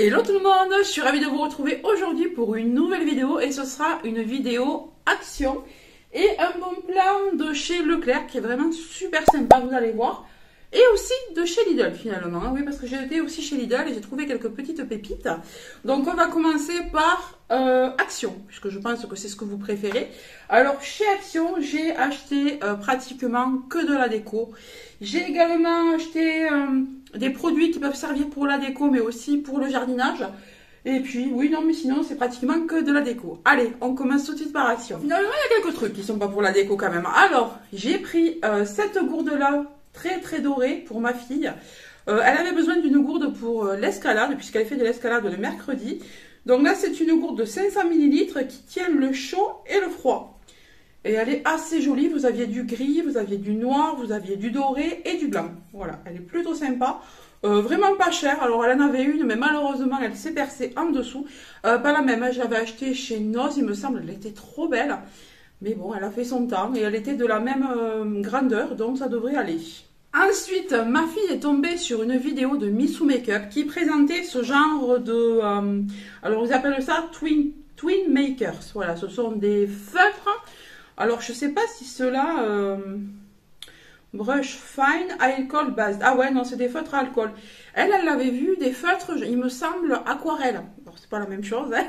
Hello tout le monde, je suis ravie de vous retrouver aujourd'hui pour une nouvelle vidéo et ce sera une vidéo action et un bon plan de chez Leclerc qui est vraiment super sympa, vous allez voir, et aussi de chez Lidl finalement, oui, parce que j'ai été aussi chez Lidl et j'ai trouvé quelques petites pépites. Donc on va commencer par Action, puisque je pense que c'est ce que vous préférez. Alors chez Action, j'ai acheté pratiquement que de la déco. J'ai également acheté des produits qui peuvent servir pour la déco, mais aussi pour le jardinage. Et puis, oui, non, mais sinon, c'est pratiquement que de la déco. Allez, on commence tout de suite par Action. Finalement, il y a quelques trucs qui sont pas pour la déco quand même. Alors, j'ai pris cette gourde-là, très dorée, pour ma fille. Elle avait besoin d'une gourde pour l'escalade, puisqu'elle fait de l'escalade le mercredi. Donc là, c'est une gourde de 500 ml qui tient le chaud et le froid. Et elle est assez jolie, vous aviez du gris, vous aviez du noir, vous aviez du doré et du blanc. Voilà, elle est plutôt sympa, vraiment pas chère. Alors elle en avait une, mais malheureusement elle s'est percée en dessous. Pas la même, je l'avais achetée chez Noz, il me semble, elle était trop belle. Mais bon, elle a fait son temps et elle était de la même grandeur, donc ça devrait aller. Ensuite, ma fille est tombée sur une vidéo de Missou Makeup qui présentait ce genre de... alors ils appellent ça Twin Makers. Voilà, ce sont des feutres. Alors, je sais pas si cela brush fine alcohol based. Ah ouais, non, c'est des feutres à alcool. Elle l'avait vu, des feutres, il me semble, aquarelle. Alors, c'est pas la même chose, hein.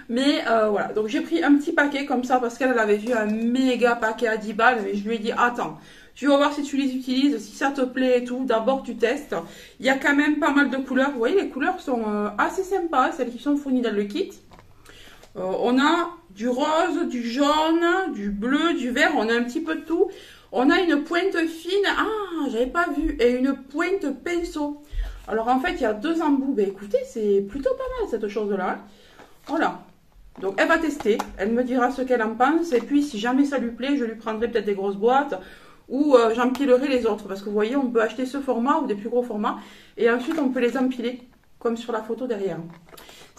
Mais voilà, donc j'ai pris un petit paquet comme ça parce qu'elle avait vu un méga paquet à 10 balles. Mais je lui ai dit, attends, tu vas voir si tu les utilises, si ça te plaît et tout. D'abord, tu testes. Il y a quand même pas mal de couleurs. Vous voyez, les couleurs sont assez sympas, celles qui sont fournies dans le kit. On a du rose, du jaune, du bleu, du vert, on a un petit peu de tout. On a une pointe fine, ah, j'avais pas vu, et une pointe pinceau. Alors en fait, il y a deux embouts. Ben, écoutez, c'est plutôt pas mal cette chose-là. Voilà. Donc elle va tester, elle me dira ce qu'elle en pense. Et puis si jamais ça lui plaît, je lui prendrai peut-être des grosses boîtes ou j'empilerai les autres. Parce que vous voyez, on peut acheter ce format ou des plus gros formats. Et ensuite, on peut les empiler, comme sur la photo derrière.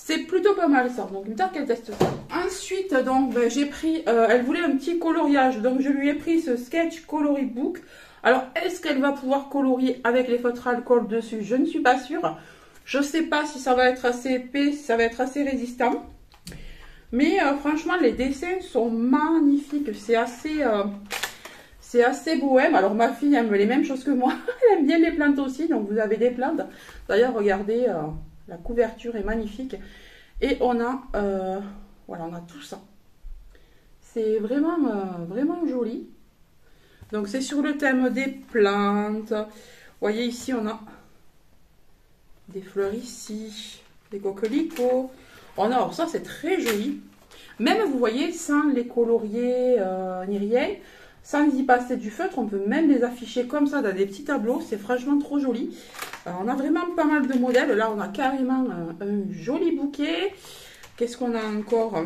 C'est plutôt pas mal ça, donc tant qu'elle teste ça. Ensuite, donc j'ai pris, elle voulait un petit coloriage, donc je lui ai pris ce Sketch Coloring Book. Alors, est-ce qu'elle va pouvoir colorier avec les feutres alcool dessus? Je ne suis pas sûre. Je ne sais pas si ça va être assez épais, si ça va être assez résistant. Mais franchement, les dessins sont magnifiques. C'est assez bohème. Alors, ma fille aime les mêmes choses que moi. Elle aime bien les plantes aussi, donc vous avez des plantes. D'ailleurs, regardez... la couverture est magnifique. Et on a, voilà, on a tout ça. C'est vraiment, vraiment joli. Donc, c'est sur le thème des plantes. Vous voyez, ici, on a des fleurs ici, des coquelicots. On a, alors ça, c'est très joli. Même, vous voyez, sans les colorier ni rien, sans y passer du feutre, on peut même les afficher comme ça dans des petits tableaux. C'est franchement trop joli. On a vraiment pas mal de modèles. Là, on a carrément un joli bouquet. Qu'est-ce qu'on a encore?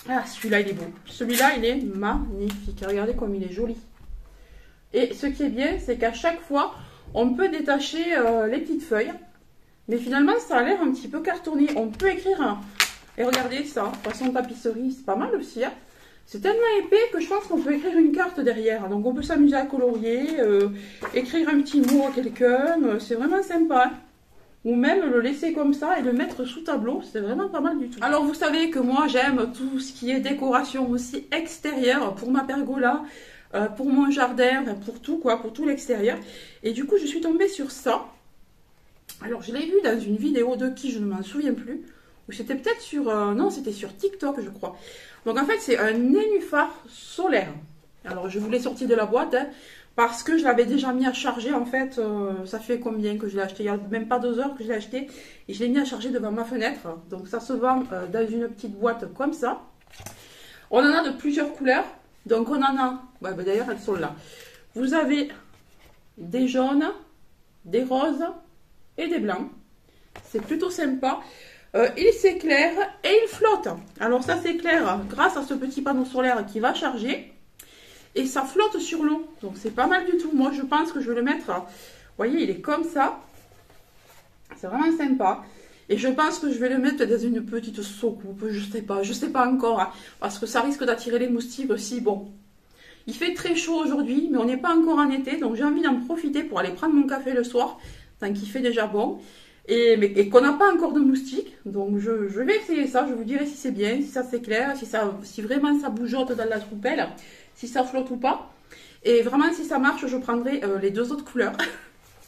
Ah, celui-là, il est beau. Celui-là, il est magnifique. Regardez comme il est joli. Et ce qui est bien, c'est qu'à chaque fois, on peut détacher les petites feuilles. Mais finalement, ça a l'air un petit peu cartonné. On peut écrire... Et regardez ça, façon tapisserie, c'est pas mal aussi, hein. C'est tellement épais que je pense qu'on peut écrire une carte derrière. Donc on peut s'amuser à colorier, écrire un petit mot à quelqu'un. C'est vraiment sympa. Ou même le laisser comme ça et le mettre sous tableau. C'est vraiment pas mal du tout. Alors vous savez que moi j'aime tout ce qui est décoration aussi extérieure. Pour ma pergola, pour mon jardin, enfin, pour tout quoi, pour tout l'extérieur. Et du coup je suis tombée sur ça. Alors je l'ai vu dans une vidéo de qui, je ne m'en souviens plus. Ou c'était peut-être sur... non, c'était sur TikTok je crois. Donc en fait, c'est un nénuphar solaire. Alors je vous l'ai sorti de la boîte, hein, parce que je l'avais déjà mis à charger. En fait, ça fait combien que je l'ai acheté? Il n'y a même pas 2 heures que je l'ai acheté. Et je l'ai mis à charger devant ma fenêtre. Donc ça se vend dans une petite boîte comme ça. On en a de plusieurs couleurs. Donc on en a... Ouais, ben d'ailleurs, elles sont là. Vous avez des jaunes, des roses et des blancs. C'est plutôt sympa. Il s'éclaire et il flotte. Alors ça s'éclaire grâce à ce petit panneau solaire qui va charger. Et ça flotte sur l'eau. Donc c'est pas mal du tout. Moi je pense que je vais le mettre... Vous voyez, il est comme ça. C'est vraiment sympa. Et je pense que je vais le mettre dans une petite soucoupe. Je sais pas encore. Hein, parce que ça risque d'attirer les moustiques aussi. Bon, il fait très chaud aujourd'hui, mais on n'est pas encore en été. Donc j'ai envie d'en profiter pour aller prendre mon café le soir. Tant qu'il fait déjà bon. et qu'on n'a pas encore de moustiques. Donc je vais essayer ça, je vous dirai si c'est bien, si ça s'éclaire, si vraiment ça bougeote dans la troupelle, si ça flotte ou pas. Et vraiment si ça marche, je prendrai les deux autres couleurs.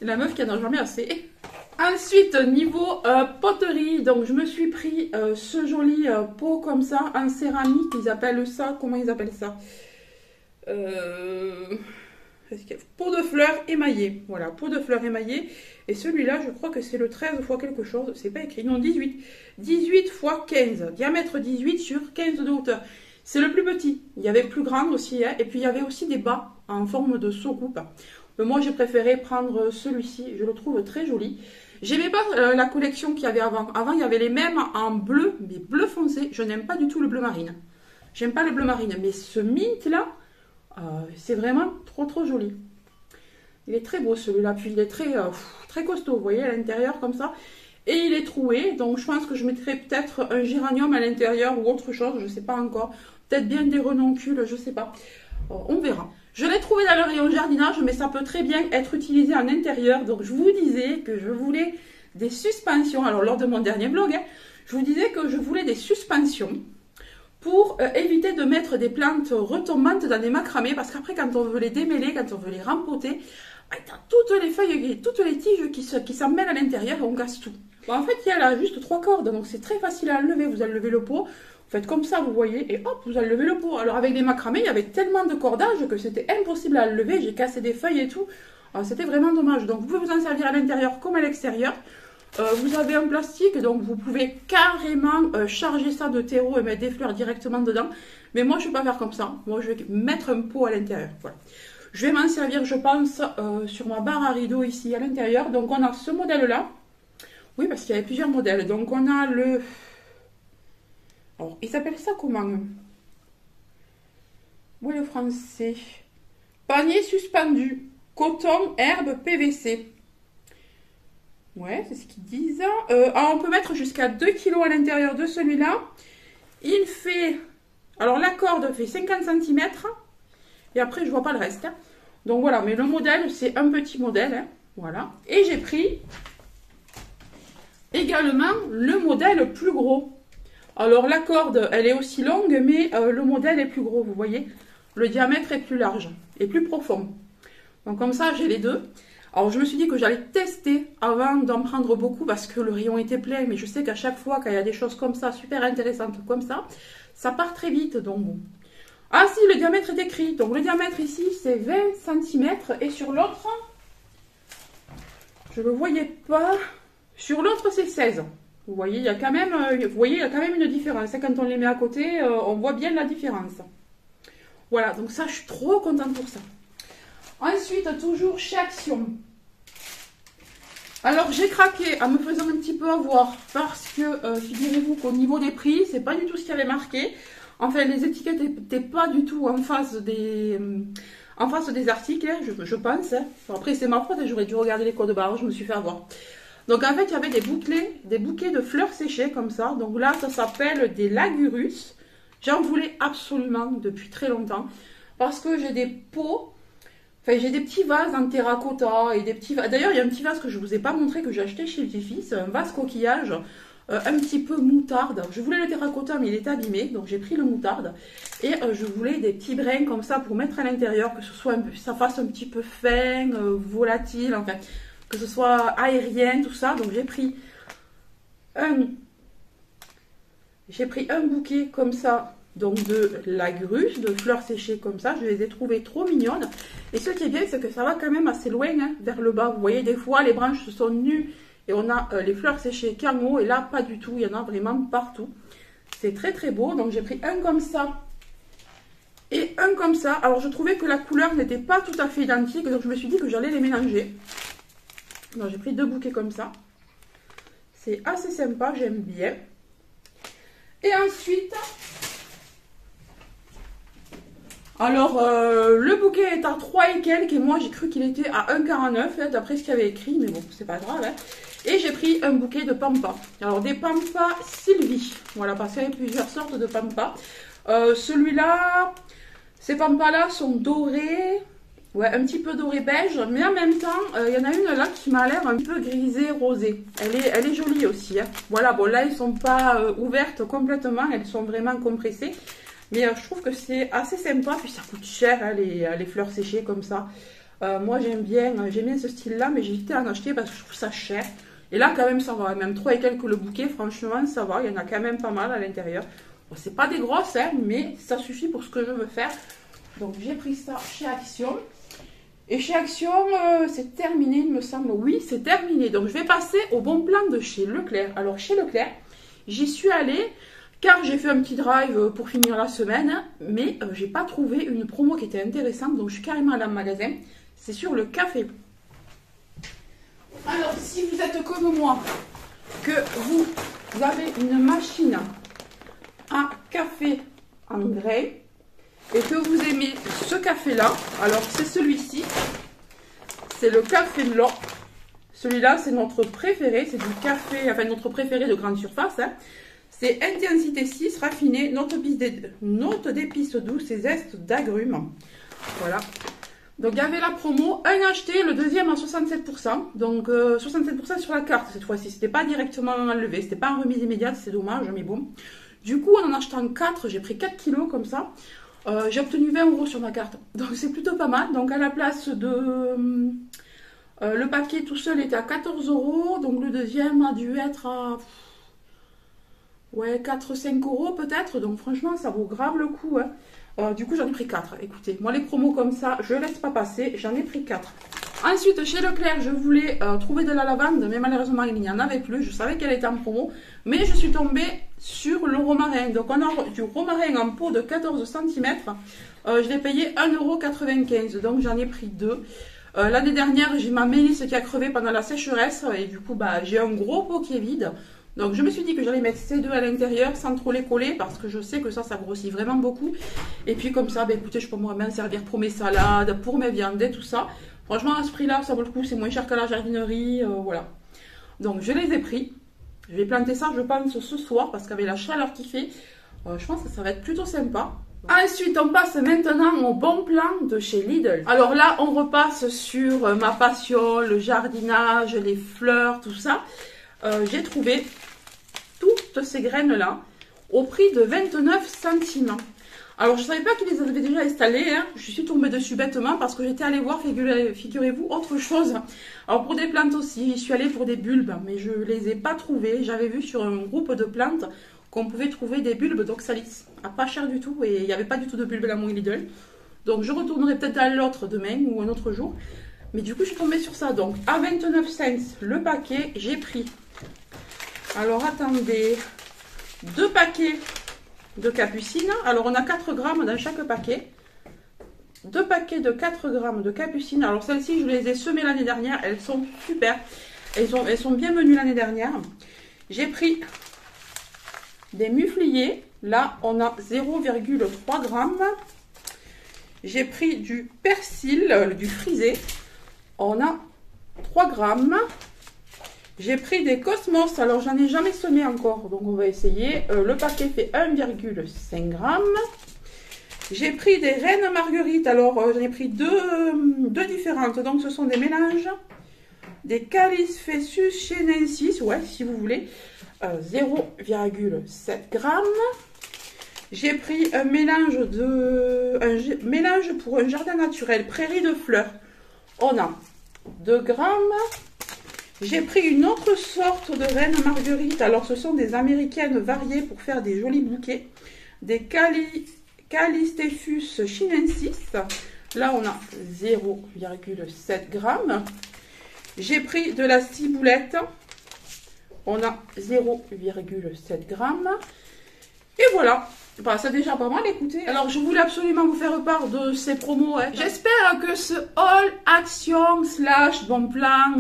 La meuf qui en a jamais assez. Ensuite, niveau poterie, donc je me suis pris ce joli pot comme ça, en céramique, ils appellent ça, comment ils appellent ça, pot de fleurs émaillé, voilà, pot de fleurs émaillé, et celui-là, je crois que c'est le 13 fois quelque chose, c'est pas écrit, non, 18 fois 15, diamètre 18 sur 15 de hauteur, c'est le plus petit, il y avait plus grand aussi, hein, et puis il y avait aussi des bas en forme de soucoupe. Moi, j'ai préféré prendre celui-ci, je le trouve très joli. J'aimais pas la collection qu'il y avait avant. Avant, il y avait les mêmes en bleu, mais bleu foncé. Je n'aime pas du tout le bleu marine. J'aime pas le bleu marine, mais ce mint-là, c'est vraiment trop joli. Il est très beau celui-là, puis il est très costaud, vous voyez, à l'intérieur comme ça. Et il est troué, donc je pense que je mettrai peut-être un géranium à l'intérieur ou autre chose, je ne sais pas encore. Peut-être bien des renoncules, je ne sais pas. On verra. Je l'ai trouvé dans le rayon jardinage, mais ça peut très bien être utilisé en intérieur. Donc je vous disais que je voulais des suspensions. Alors lors de mon dernier vlog, hein, je vous disais que je voulais des suspensions pour éviter de mettre des plantes retombantes dans des macramés. Parce qu'après, quand on veut les démêler, quand on veut les rempoter, toutes les feuilles, toutes les tiges qui s'en mêlent à l'intérieur et on casse tout. Bon, en fait, il y a là juste 3 cordes, donc c'est très facile à enlever. Vous enlevez le pot. Faites comme ça, vous voyez, et hop, vous enlevez le pot. Alors avec des macramés, il y avait tellement de cordage que c'était impossible à enlever. J'ai cassé des feuilles et tout. C'était vraiment dommage. Donc vous pouvez vous en servir à l'intérieur comme à l'extérieur. Vous avez un plastique, donc vous pouvez carrément charger ça de terreau et mettre des fleurs directement dedans. Mais moi, je ne vais pas faire comme ça. Moi, je vais mettre un pot à l'intérieur. Voilà. Je vais m'en servir, je pense, sur ma barre à rideaux ici à l'intérieur. Donc on a ce modèle-là. Oui, parce qu'il y avait plusieurs modèles. Donc on a le... Alors, ils appellent ça comment? Où est le français? Panier suspendu. Coton, herbe, PVC. Ouais, c'est ce qu'ils disent. On peut mettre jusqu'à 2 kg à l'intérieur de celui-là. Il fait... Alors, la corde fait 50 cm. Et après, je vois pas le reste. Hein. Donc, voilà. Mais le modèle, c'est un petit modèle. Hein. Voilà. Et j'ai pris également le modèle plus gros. Alors la corde, elle est aussi longue, mais le modèle est plus gros, vous voyez. Le diamètre est plus large et plus profond. Donc comme ça, j'ai les deux. Alors je me suis dit que j'allais tester avant d'en prendre beaucoup parce que le rayon était plein. Mais je sais qu'à chaque fois, quand il y a des choses comme ça, super intéressantes comme ça part très vite. Donc bon. Ah si, le diamètre est écrit. Donc le diamètre ici, c'est 20 cm. Et sur l'autre, je ne le voyais pas. Sur l'autre, c'est 16. Vous voyez, il y a quand même, une différence. Quand on les met à côté, on voit bien la différence. Voilà, donc ça, je suis trop contente pour ça. Ensuite, toujours chez Action. Alors, j'ai craqué en me faisant un petit peu avoir parce que, figurez-vous qu'au niveau des prix, c'est pas du tout ce qu'il y avait marqué. Enfin, les étiquettes n'étaient pas du tout en face des articles, hein, je pense. Hein. Bon, après, c'est ma faute, j'aurais dû regarder les codes barres, je me suis fait avoir. Donc en fait, il y avait des bouquets de fleurs séchées comme ça. Donc là, ça s'appelle des lagurus. J'en voulais absolument depuis très longtemps. Parce que j'ai des pots, enfin j'ai des petits vases en terracotta et des petits vases. D'ailleurs, il y a un petit vase que je ne vous ai pas montré que j'ai acheté chez Petit Fils. Un vase coquillage, un petit peu moutarde. Je voulais le terracotta, mais il est abîmé. Donc j'ai pris le moutarde. Et je voulais des petits brins comme ça pour mettre à l'intérieur. Que ce soit ça fasse un petit peu fin, volatile, enfin... que ce soit aérien, tout ça. Donc j'ai pris un bouquet comme ça, donc de lagurus, de fleurs séchées comme ça. Je les ai trouvées trop mignonnes. Et ce qui est bien, c'est que ça va quand même assez loin, hein, vers le bas. Vous voyez, des fois, les branches sont nues et on a les fleurs séchées qu'en haut. Et là, pas du tout. Il y en a vraiment partout. C'est très très beau. Donc j'ai pris un comme ça et un comme ça. Alors je trouvais que la couleur n'était pas tout à fait identique. Donc je me suis dit que j'allais les mélanger. Donc j'ai pris 2 bouquets comme ça. C'est assez sympa, j'aime bien. Et ensuite, alors le bouquet est à 3 et quelques. Et moi j'ai cru qu'il était à 1,49 hein, d'après ce qu'il y avait écrit. Mais bon, c'est pas grave. Hein. Et j'ai pris un bouquet de pampas. Alors des pampas Sylvie. Voilà, parce qu'il y a plusieurs sortes de pampas. Celui-là, ces pampas-là sont dorés. Ouais, un petit peu doré beige, mais en même temps, il y en a une là qui m'a l'air un peu grisée, rosée. Elle est jolie aussi. Hein. Voilà, bon là, elles sont pas ouvertes complètement, elles sont vraiment compressées. Mais je trouve que c'est assez sympa, puis ça coûte cher, hein, les fleurs séchées comme ça. Moi, j'aime bien ce style-là, mais j'ai hésité à en acheter parce que je trouve ça cher. Et là, quand même, ça va. Même 3 et quelques le bouquet, franchement, ça va. Il y en a quand même pas mal à l'intérieur. Bon, c'est pas des grosses, hein, mais ça suffit pour ce que je veux faire. Donc, j'ai pris ça chez Action. Et chez Action, c'est terminé, il me semble. Oui, c'est terminé. Donc, je vais passer au bon plan de chez Leclerc. Alors, chez Leclerc, j'y suis allée car j'ai fait un petit drive pour finir la semaine. Mais j'ai pas trouvé une promo qui était intéressante. Donc, je suis carrément allée en magasin. C'est sur le café. Alors, si vous êtes comme moi, que vous avez une machine à café en grain, et que vous aimez ce café-là, alors c'est celui-ci, c'est le café blanc. Celui-là, c'est notre préféré, c'est du café, enfin notre préféré de grande surface. Hein. C'est intensité 6, raffiné, note d'épices douces et zeste d'agrumes. Voilà. Donc il y avait la promo, un acheté, le deuxième à 67%. Donc 67% sur la carte cette fois-ci. C'était pas directement enlevé, c'était pas en remise immédiate, c'est dommage, mais bon. Du coup, en achetant 4, j'ai pris 4 kilos comme ça. J'ai obtenu 20 € sur ma carte. Donc c'est plutôt pas mal. Donc à la place de... le paquet tout seul était à 14 €. Donc le deuxième a dû être à... ouais, 4-5 € peut-être. Donc franchement, ça vaut grave le coup. Hein. Du coup, j'en ai pris 4. Écoutez, moi les promos comme ça, je laisse pas passer. J'en ai pris 4. Ensuite, chez Leclerc, je voulais trouver de la lavande, mais malheureusement, il n'y en avait plus. Je savais qu'elle était en promo, mais je suis tombée sur le romarin. Donc, on a du romarin en pot de 14 cm. Je l'ai payé 1,95 €, donc j'en ai pris 2. L'année dernière, j'ai ma mélisse qui a crevé pendant la sécheresse, et du coup, bah, j'ai un gros pot qui est vide. Donc, je me suis dit que j'allais mettre ces deux à l'intérieur sans trop les coller, parce que je sais que ça grossit vraiment beaucoup. Et puis, comme ça, bah, écoutez, je peux m'en servir pour mes salades, pour mes viandes et tout ça. Franchement, à ce prix-là, ça vaut le coup, c'est moins cher que la jardinerie, voilà. Donc, je les ai pris. Je vais planter ça, je pense, ce soir, parce qu'avec la chaleur qu'il fait, je pense que ça va être plutôt sympa. Ensuite, on passe maintenant au bon plan de chez Lidl. Alors là, on repasse sur ma passion, le jardinage, les fleurs, tout ça. J'ai trouvé toutes ces graines-là au prix de 29 centimes. Alors, je ne savais pas qu'ils les avaient déjà installées. Hein. Je suis tombée dessus bêtement parce que j'étais allée voir, figurez-vous, autre chose. Alors, pour des plantes aussi, je suis allée pour des bulbes, mais je ne les ai pas trouvées. J'avais vu sur un groupe de plantes qu'on pouvait trouver des bulbes d'oxalis à pas cher du tout. Et il n'y avait pas du tout de bulbes à mon Lidl. Donc, je retournerai peut-être à l'autre demain ou un autre jour. Mais du coup, je suis tombée sur ça. Donc, à 29 cents le paquet, j'ai pris. Alors, attendez. 2 paquets de capucines. Alors, on a 4 grammes dans chaque paquet. 2 paquets de 4 grammes de capucines. Alors, celles-ci, je les ai semées l'année dernière. Elles sont super. Elles sont bien venues l'année dernière. J'ai pris des mufliers. Là, on a 0,3 grammes. J'ai pris du persil, du frisé. On a 3 grammes. J'ai pris des cosmos, alors j'en ai jamais semé encore, donc on va essayer. Le paquet fait 1,5 g. J'ai pris des reines marguerites, alors j'en ai pris deux différentes, donc ce sont des mélanges. Des Califessus chinensis, ouais, si vous voulez, 0,7 g. J'ai pris un mélange pour un jardin naturel, prairie de fleurs. On a 2 grammes. J'ai pris une autre sorte de reine marguerite. Alors, ce sont des américaines variées pour faire des jolis bouquets. Des Callistephus chinensis. Là, on a 0,7 g. J'ai pris de la ciboulette. On a 0,7 g. Et voilà. Bah, c'est déjà pas mal, écoutez. Alors, je voulais absolument vous faire part de ces promos. Hein. J'espère que ce All Action / Bon Plan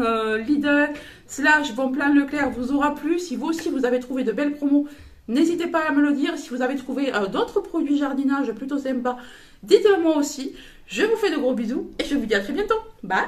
Lidl / Bon Plan Leclerc vous aura plu. Si vous aussi, vous avez trouvé de belles promos, n'hésitez pas à me le dire. Si vous avez trouvé d'autres produits jardinage plutôt sympas, dites-le moi aussi. Je vous fais de gros bisous et je vous dis à très bientôt. Bye!